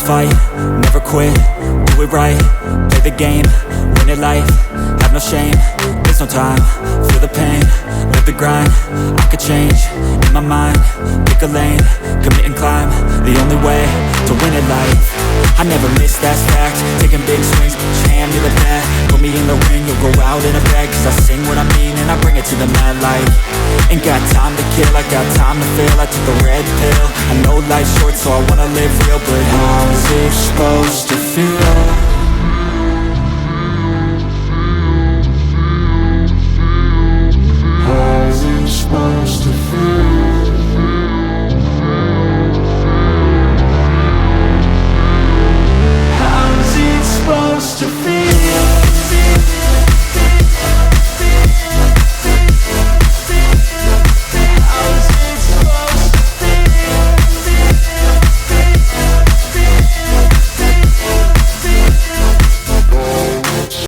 fight, never quit, do it right, play the game, win it life, have no shame, there's no time, feel the pain, live the grind, I could change, in my mind, pick a lane, commit and climb, the only way to win at life. I never miss, that's fact, taking big swings, put your hand to the bat, put me in the ring, you'll go out in a bag, cause I sing what I mean and I bring it to the mad light. Ain't got time to kill, I got time to feel, I took the red pill, I know life's short so I wanna live real, but how's it supposed to feel?